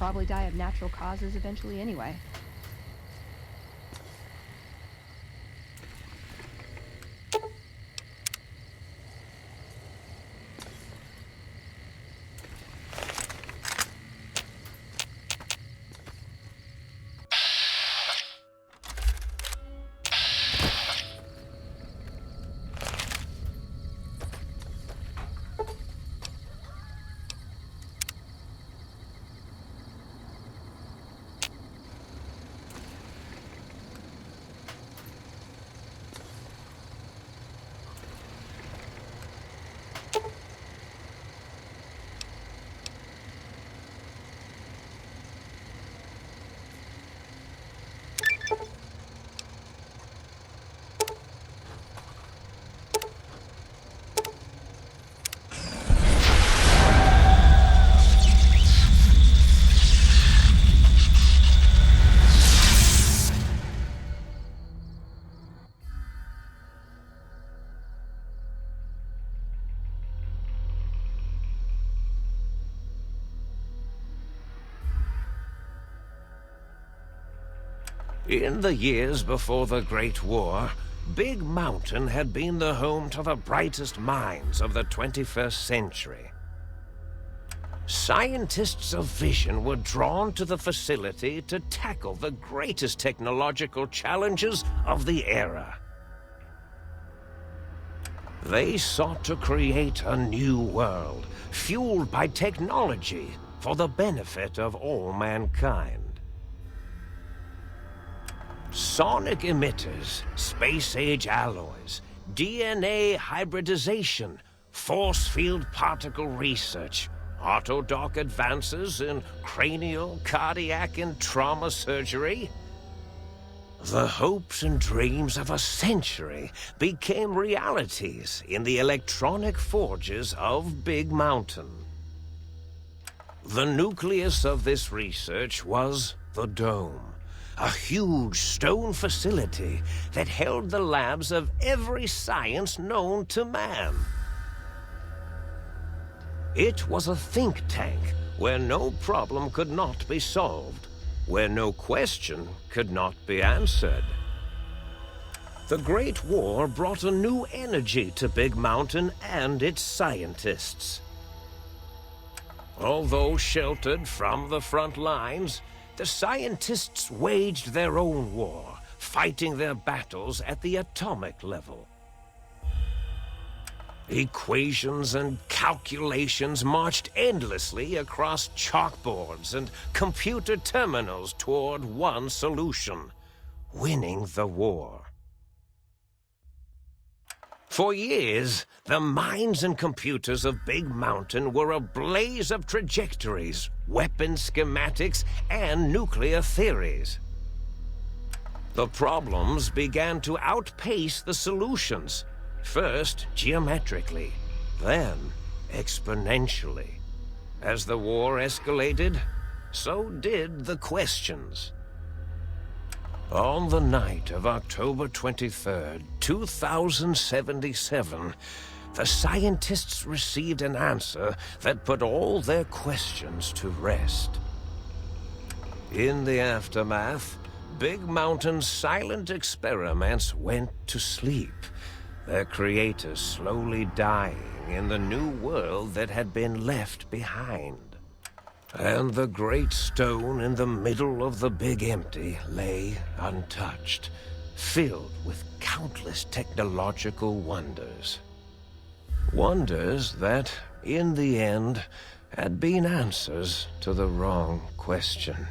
probably die of natural causes eventually anyway. In the years before the Great War, Big Mountain had been the home to the brightest minds of the 21st century. Scientists of vision were drawn to the facility to tackle the greatest technological challenges of the era. They sought to create a new world, fueled by technology for the benefit of all mankind. Sonic emitters, space-age alloys, DNA hybridization, force field particle research, autodoc advances in cranial, cardiac, and trauma surgery. The hopes and dreams of a century became realities in the electronic forges of Big Mountain. The nucleus of this research was the Dome. A huge stone facility that held the labs of every science known to man. It was a think tank where no problem could not be solved, where no question could not be answered. The Great War brought a new energy to Big Mountain and its scientists. Although sheltered from the front lines, the scientists waged their own war, fighting their battles at the atomic level. Equations and calculations marched endlessly across chalkboards and computer terminals toward one solution: winning the war. For years, the minds and computers of Big Mountain were a blaze of trajectories, weapon schematics, and nuclear theories. The problems began to outpace the solutions, first geometrically, then exponentially. As the war escalated, so did the questions. On the night of October 23rd, 2077, the scientists received an answer that put all their questions to rest. In the aftermath, Big Mountain's silent experiments went to sleep, their creators slowly dying in the new world that had been left behind. And the great stone in the middle of the Big Empty lay untouched, filled with countless technological wonders. Wonders that, in the end, had been answers to the wrong question.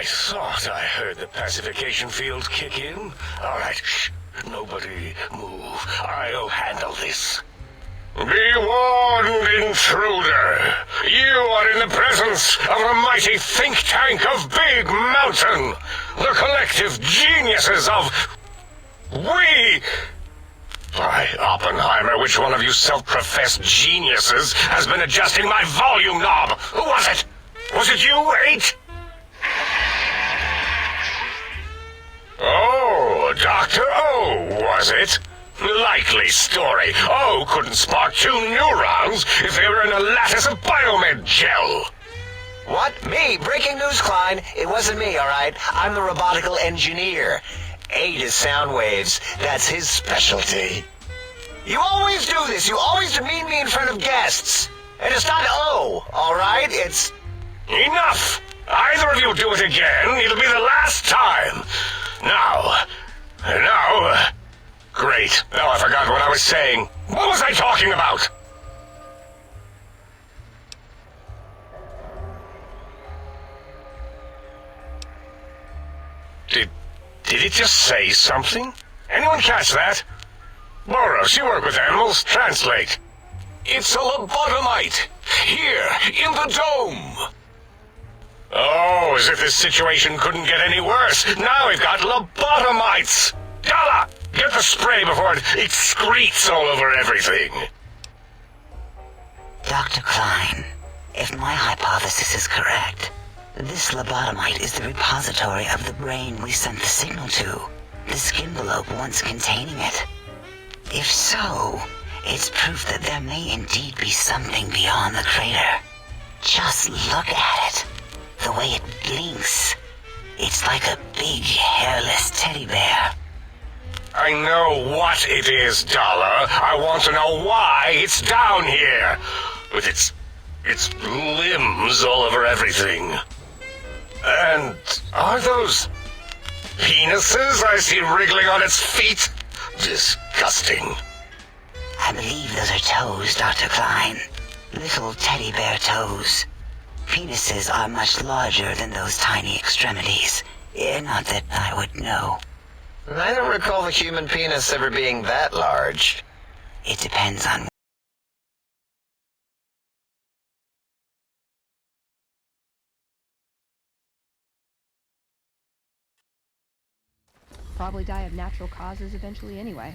I thought I heard the pacification field kick in. All right, shh. Nobody move. I'll handle this. Be warned, intruder. You are in the presence of the mighty think tank of Big Mountain. The collective geniuses of... We... By Oppenheimer, which one of you self-professed geniuses has been adjusting my volume knob? Who was it? Was it you, 8? Oh, Dr. O, was it? Likely story. O couldn't spark 2 neurons if they were in a lattice of biomed gel. What? Me? Breaking news, Klein. It wasn't me, all right? I'm the robotical engineer. 8 is sound waves. That's his specialty. You always do this. You always demean me in front of guests. And it's not O, all right? It's... Enough! Either of you do it again, it'll be the last time. Now... Great. Now I forgot what I was saying. What was I talking about? Did it just say something? Anyone catch that? Boros, you work with animals. Translate. It's a lobotomite. Here, in the dome. Oh, as if this situation couldn't get any worse. Now we've got lobotomites. Dala, get the spray before it excretes all over everything. Dr. Klein, if my hypothesis is correct, this lobotomite is the repository of the brain we sent the signal to, the skinvelope once containing it. If so, it's proof that there may indeed be something beyond the crater. Just look at it. The way it blinks. It's like a big, hairless teddy bear. I know what it is, Dollar. I want to know why it's down here. With its limbs all over everything. And are those penises I see wriggling on its feet? Disgusting. I believe those are toes, Dr. Klein. Little teddy bear toes. Penises are much larger than those tiny extremities. Not that I would know. I don't recall the human penis ever being that large. It depends on... Probably die of natural causes eventually anyway.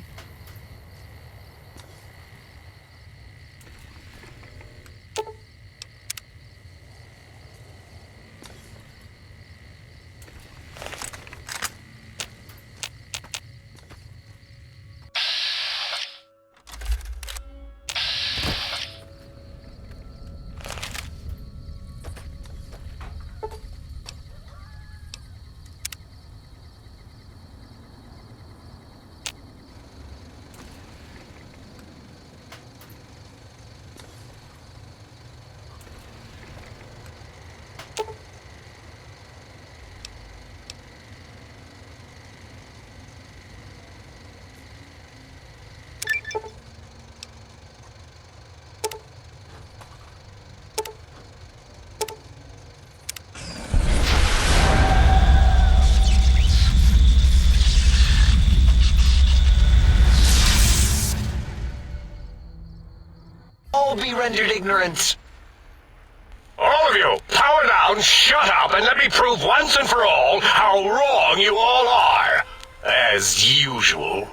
All be rendered ignorant. All of you, power down, shut up, and let me prove once and for all how wrong you all are. As usual.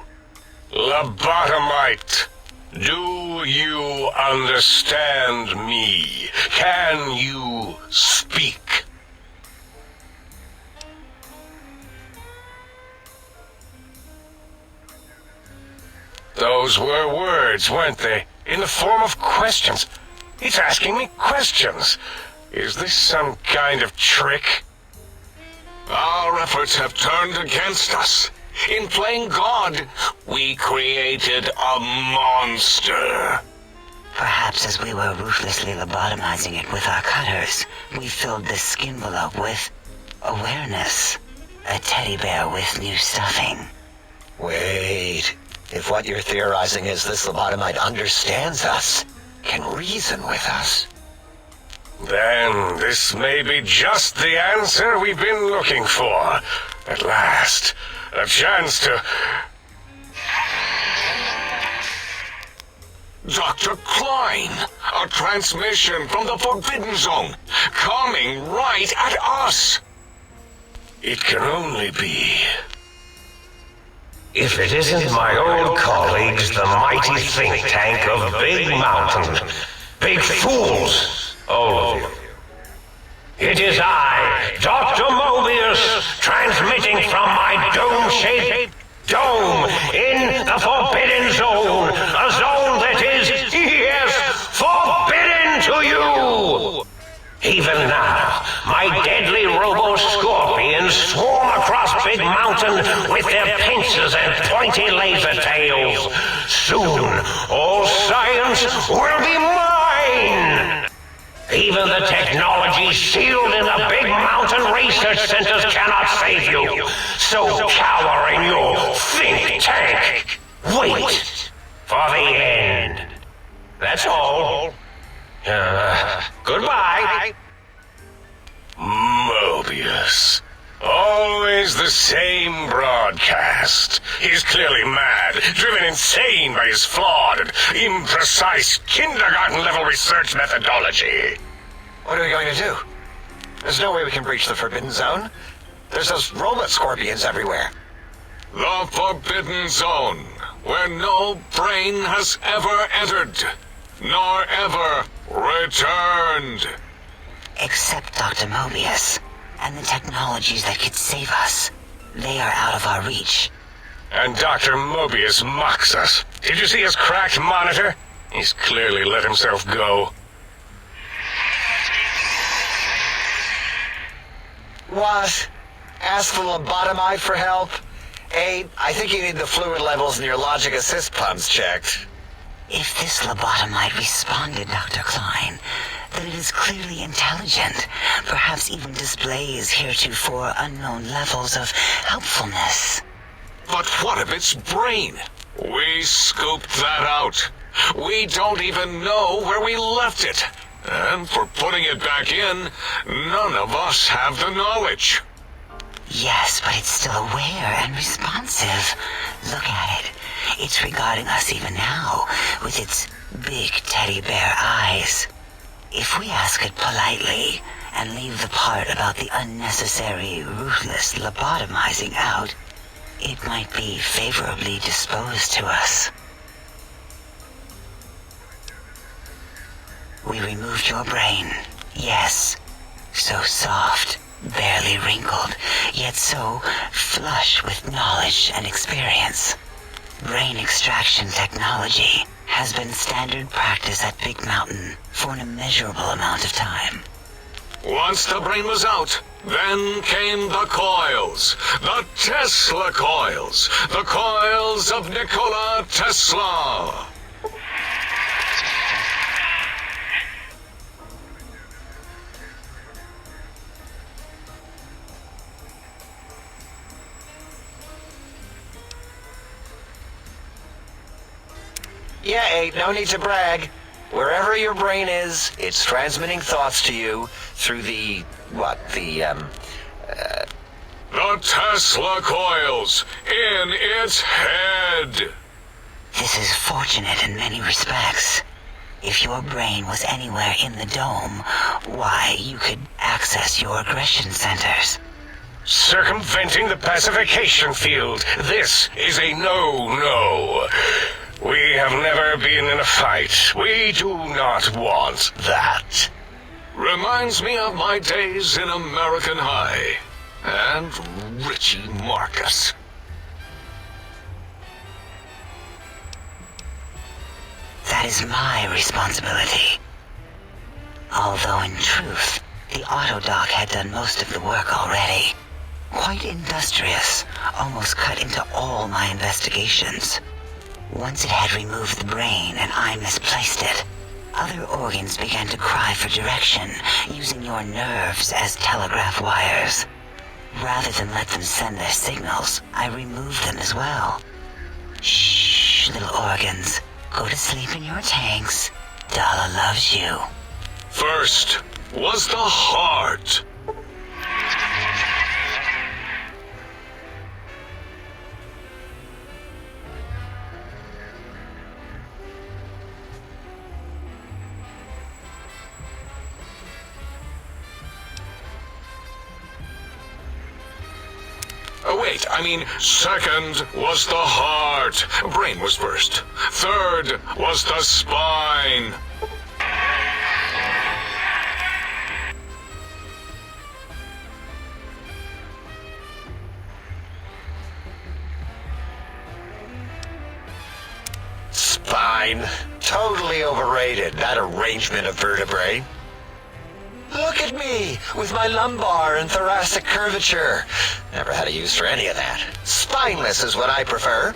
Lobotomite, do you understand me? Can you speak? Those were words, weren't they? In the form of questions. It's asking me questions. Is this some kind of trick? Our efforts have turned against us. In playing God, we created a monster. Perhaps as we were ruthlessly lobotomizing it with our cutters, we filled the skinvelope with awareness. A teddy bear with new stuffing. Wait. If what you're theorizing is this lobotomite understands us, can reason with us. Then this may be just the answer we've been looking for. At last, a chance to... Dr. Klein, a transmission from the Forbidden Zone, coming right at us. It can only be... If it isn't my old colleagues, the mighty think tank of Big Mountain. Big fools, all of you. It is I, Dr. Mobius, transmitting from my dome-shaped dome in the Forbidden Zone. A zone that is, yes, forbidden to you. Even now, my deadly robo-scorpions swarm across Big Mountain with their pincers and pointy laser tails. Soon, all science will be mine! Even the technology sealed in the Big Mountain research centers cannot save you. So cower in your think tank. Wait for the end. That's all. Goodbye. Mobius. Always the same broadcast. He's clearly mad, driven insane by his flawed and imprecise kindergarten-level research methodology. What are we going to do? There's no way we can breach the Forbidden Zone. There's those robot scorpions everywhere. The Forbidden Zone, where no brain has ever entered, nor ever returned. Except Dr. Mobius and the technologies that could save us. They are out of our reach. And Dr. Mobius mocks us. Did you see his cracked monitor? He's clearly let himself go. What? Ask the lobotomite for help? I think you need the fluid levels in your logic assist pumps checked. If this lobotomite responded, Dr. Klein, then it is clearly intelligent, perhaps even displays heretofore unknown levels of helpfulness. But what of its brain? We scooped that out. We don't even know where we left it. And for putting it back in, none of us have the knowledge. Yes, but it's still aware and responsive. Look at it. It's regarding us even now, with its big teddy bear eyes. If we ask it politely, and leave the part about the unnecessary, ruthless lobotomizing out, it might be favorably disposed to us. We removed your brain, yes. So soft, barely wrinkled, yet so flush with knowledge and experience. Brain extraction technology has been standard practice at Big Mountain for an immeasurable amount of time. Once the brain was out, then came the coils. The Tesla coils. The coils of Nikola Tesla. Yeah, ain't no need to brag. Wherever your brain is, it's transmitting thoughts to you through the Tesla coils in its head. This is fortunate in many respects. If your brain was anywhere in the dome, why, you could access your aggression centers. Circumventing the pacification field. This is a no-no. We have never been in a fight. We do not want that. Reminds me of my days in American High. And Richie Marcus. That is my responsibility. Although in truth, the Autodoc had done most of the work already. Quite industrious, almost cut into all my investigations. Once it had removed the brain and I misplaced it, other organs began to cry for direction, using your nerves as telegraph wires. Rather than let them send their signals, I removed them as well. Shh, little organs. Go to sleep in your tanks. Dala loves you. First, was the heart. Wait, I mean, second was the heart. Brain was first. Third was the spine. Spine. Totally overrated, that arrangement of vertebrae. Look at me, with my lumbar and thoracic curvature. Never had a use for any of that. Spineless is what I prefer.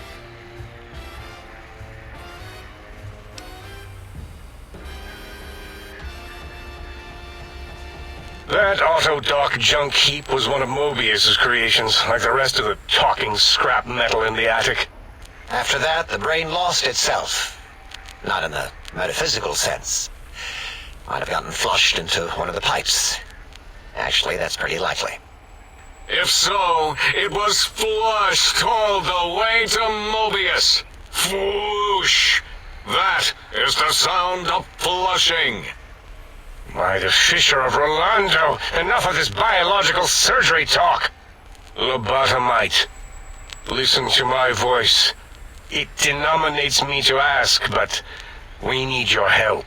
That Autodoc junk heap was one of Mobius's creations, like the rest of the talking scrap metal in the attic. After that, the brain lost itself. Not in the metaphysical sense. Might have gotten flushed into one of the pipes. Actually, that's pretty likely. If so, it was flushed all the way to Mobius. Flush! That is the sound of flushing. By the Fisher of Rolando, enough of this biological surgery talk. Lobotomite, listen to my voice. It denominates me to ask, but we need your help.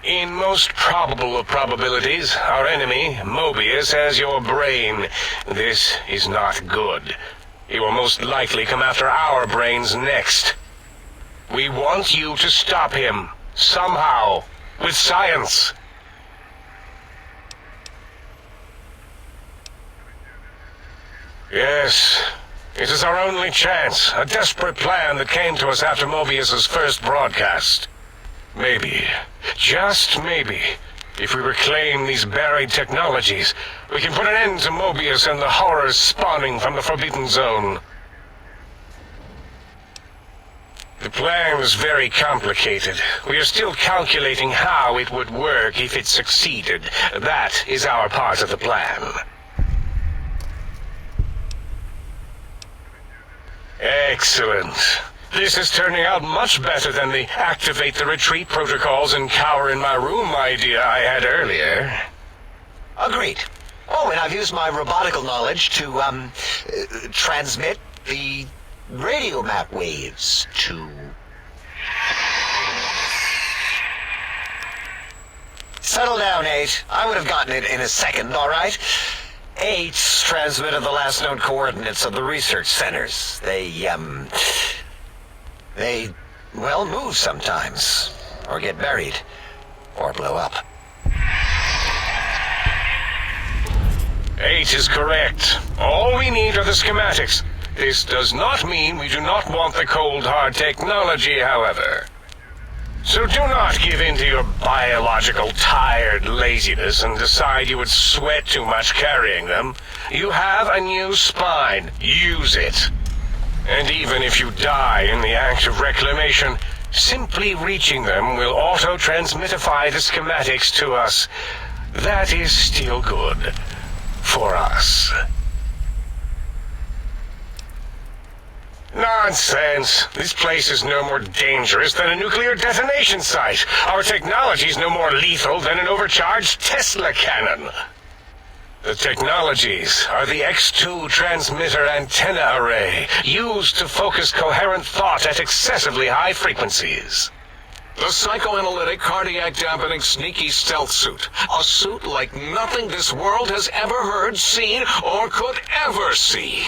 In most probable of probabilities, our enemy, Mobius, has your brain. This is not good. He will most likely come after our brains next. We want you to stop him, somehow, with science. Yes, it is our only chance, a desperate plan that came to us after Mobius's first broadcast. Maybe, just maybe, if we reclaim these buried technologies, we can put an end to Mobius and the horrors spawning from the Forbidden Zone. The plan was very complicated. We are still calculating how it would work if it succeeded. That is our part of the plan. Excellent. This is turning out much better than the activate the retreat protocols and cower in my room idea I had earlier. Agreed. Oh, and I've used my robotical knowledge to, transmit the radio map waves to... Settle down, 8. I would have gotten it in a second, all right? 8's transmitted the last known coordinates of the research centers. They, well, move sometimes, or get buried, or blow up. 8 is correct. All we need are the schematics. This does not mean we do not want the cold hard technology, however. So do not give in to your biological tired laziness and decide you would sweat too much carrying them. You have a new spine. Use it. And even if you die in the act of reclamation, simply reaching them will auto-transmitify the schematics to us. That is still good. For us. Nonsense. This place is no more dangerous than a nuclear detonation site. Our technology is no more lethal than an overcharged Tesla cannon. The technologies are the X2 transmitter antenna array, used to focus coherent thought at excessively high frequencies. The psychoanalytic, cardiac-dampening, sneaky stealth suit. A suit like nothing this world has ever heard, seen, or could ever see.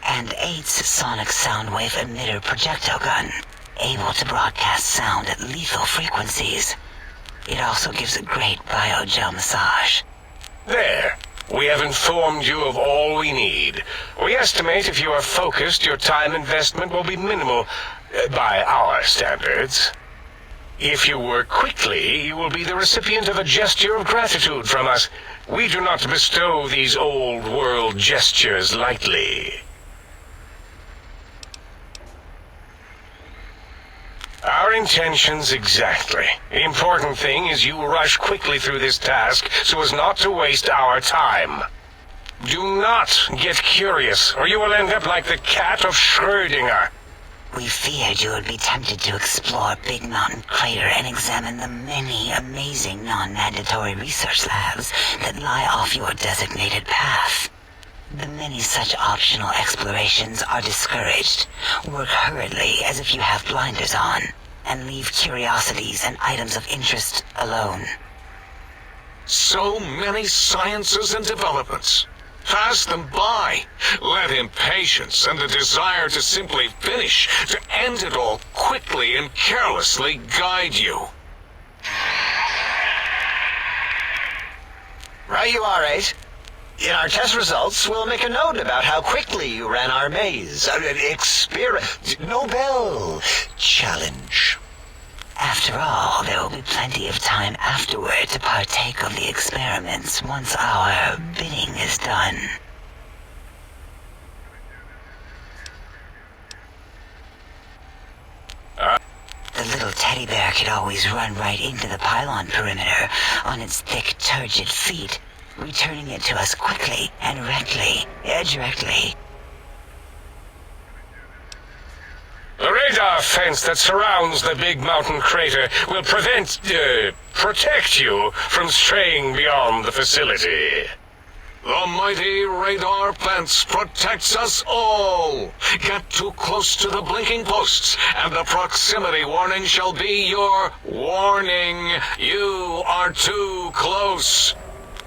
And 8's sonic soundwave emitter projectile gun, able to broadcast sound at lethal frequencies. It also gives a great biogel massage. There. We have informed you of all we need. We estimate if you are focused, your time investment will be minimal, by our standards. If you work quickly, you will be the recipient of a gesture of gratitude from us. We do not bestow these old-world gestures lightly. Our intentions exactly. The important thing is you rush quickly through this task so as not to waste our time. Do not get curious, or you will end up like the cat of Schrödinger. We feared you would be tempted to explore Big Mountain Crater and examine the many amazing non-mandatory research labs that lie off your designated path. The many such optional explorations are discouraged. Work hurriedly as if you have blinders on, and leave curiosities and items of interest alone. So many sciences and developments. Pass them by. Let impatience and the desire to simply finish, to end it all quickly and carelessly guide you. Right you are, 8. In our test results, we'll make a note about how quickly you ran our maze. Nobel challenge. After all, there will be plenty of time afterward to partake of the experiments once our bidding is done. The little teddy bear could always run right into the pylon perimeter on its thick, turgid feet, returning it to us quickly and directly. The radar fence that surrounds the Big Mountain Crater will protect you from straying beyond the facility. The mighty radar fence protects us all. Get too close to the blinking posts, and the proximity warning shall be your warning. You are too close.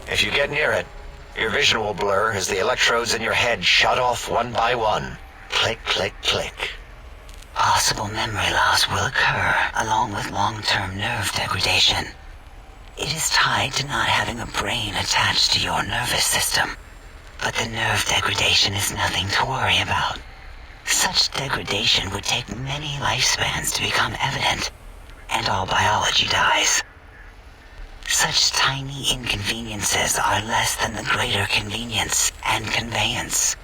If you get near it, your vision will blur as the electrodes in your head shut off one by one. Click, click, click. Possible memory loss will occur, along with long-term nerve degradation. It is tied to not having a brain attached to your nervous system. But the nerve degradation is nothing to worry about. Such degradation would take many lifespans to become evident, and all biology dies. Such tiny inconveniences are less than the greater convenience and conveyance.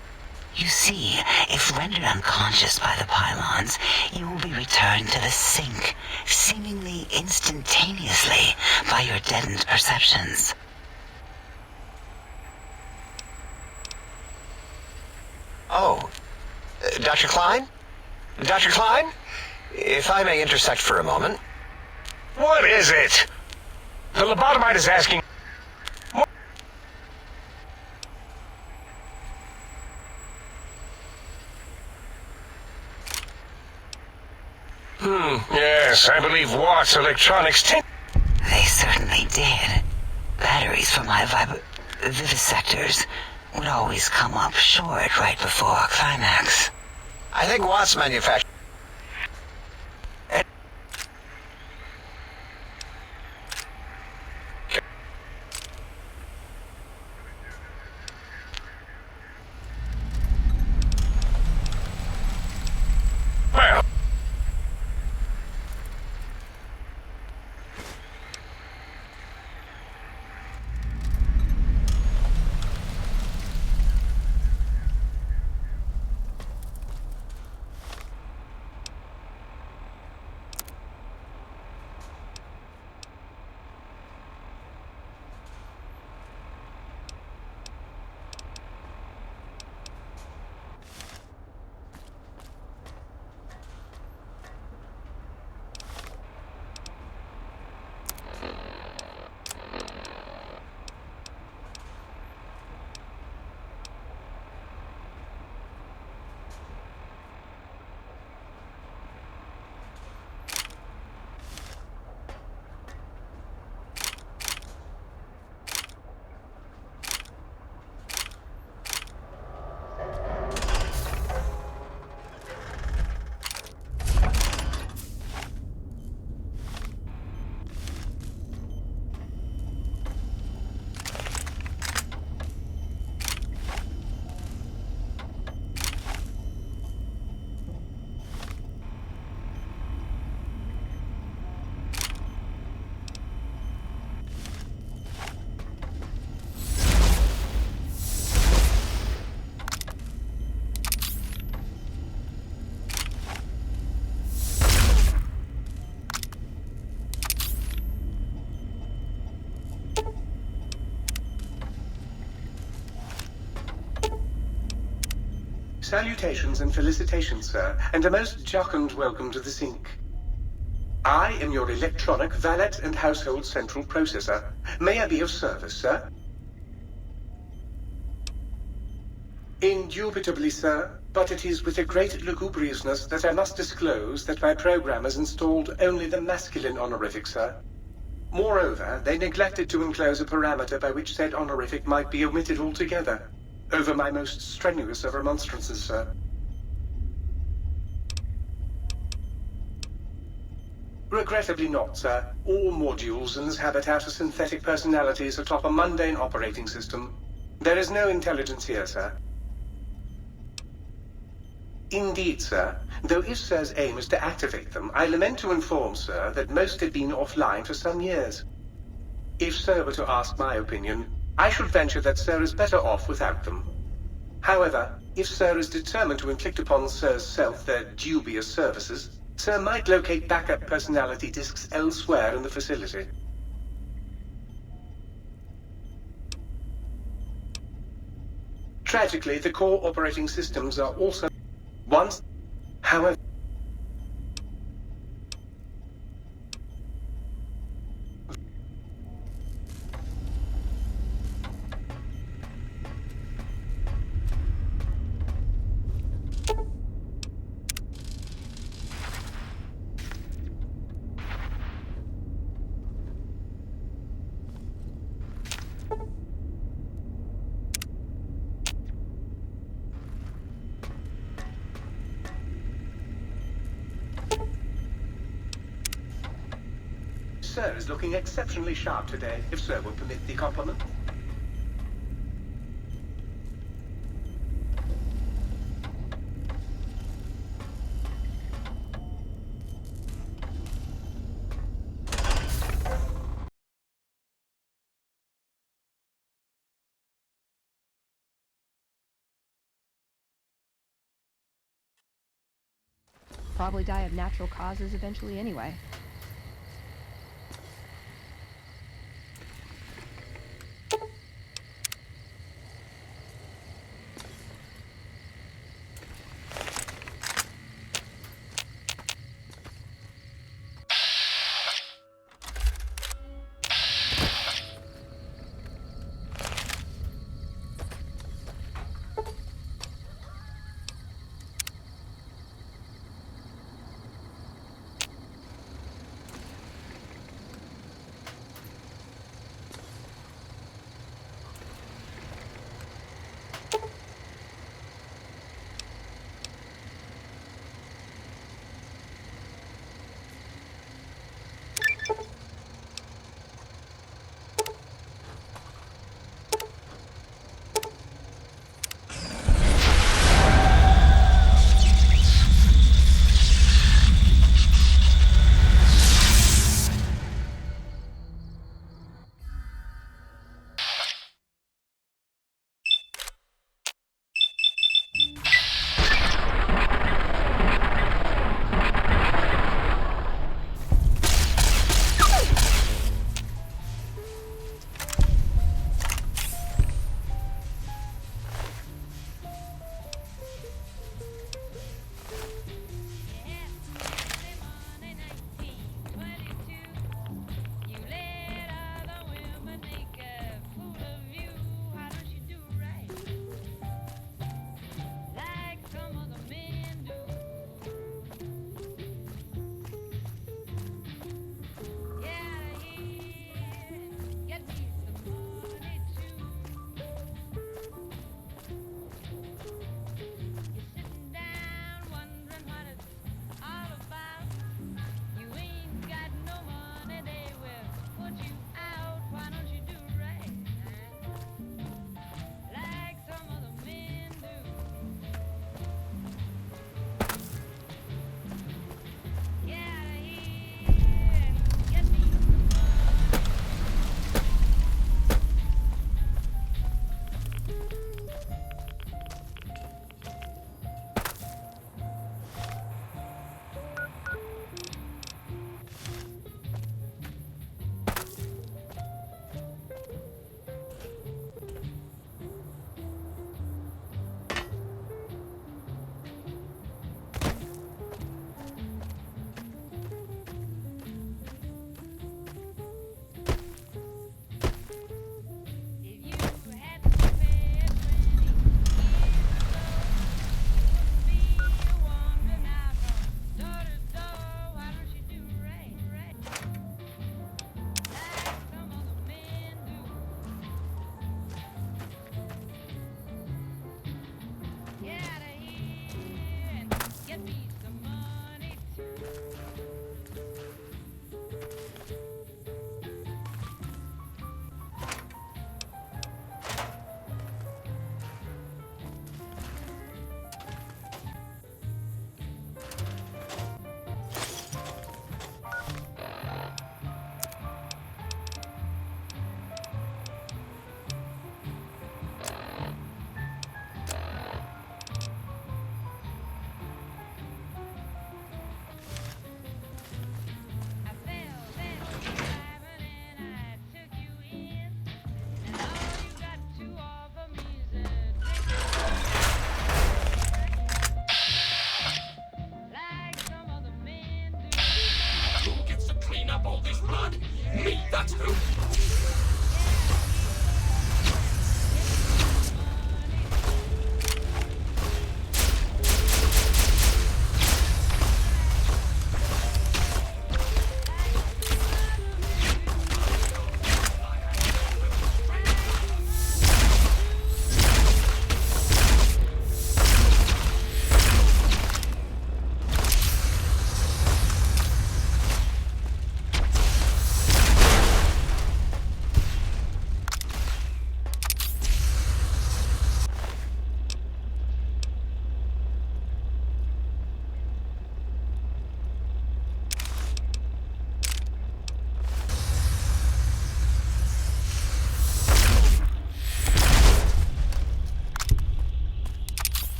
You see, if rendered unconscious by the pylons, you will be returned to the sink, seemingly instantaneously by your deadened perceptions. Oh, Dr. Klein? Dr. Klein? If I may intersect for a moment. What is it? The lobotomite is asking... Yes, I believe Watt's electronics... They certainly did. Batteries for my vivisectors would always come up short right before climax. I think Watt's manufacturer... Well... Salutations and felicitations, sir, and a most jocund welcome to the sink. I am your electronic valet and household central processor. May I be of service, sir? Indubitably, sir, but it is with a great lugubriousness that I must disclose that my programmers installed only the masculine honorific, sir. Moreover, they neglected to enclose a parameter by which said honorific might be omitted altogether, over my most strenuous of remonstrances, sir. Regrettably not, sir. All modules in this habitat are synthetic personalities atop a mundane operating system. There is no intelligence here, sir. Indeed, sir. Though if Sir's aim is to activate them, I lament to inform, sir, that most have been offline for some years. If Sir were to ask my opinion, I should venture that Sir is better off without them. However, if Sir is determined to inflict upon Sir's self their dubious services, Sir might locate backup personality disks elsewhere in the facility. Tragically, the core operating systems are also once, however, Sir is looking exceptionally sharp today, if Sir will permit the compliment. Probably die of natural causes eventually anyway.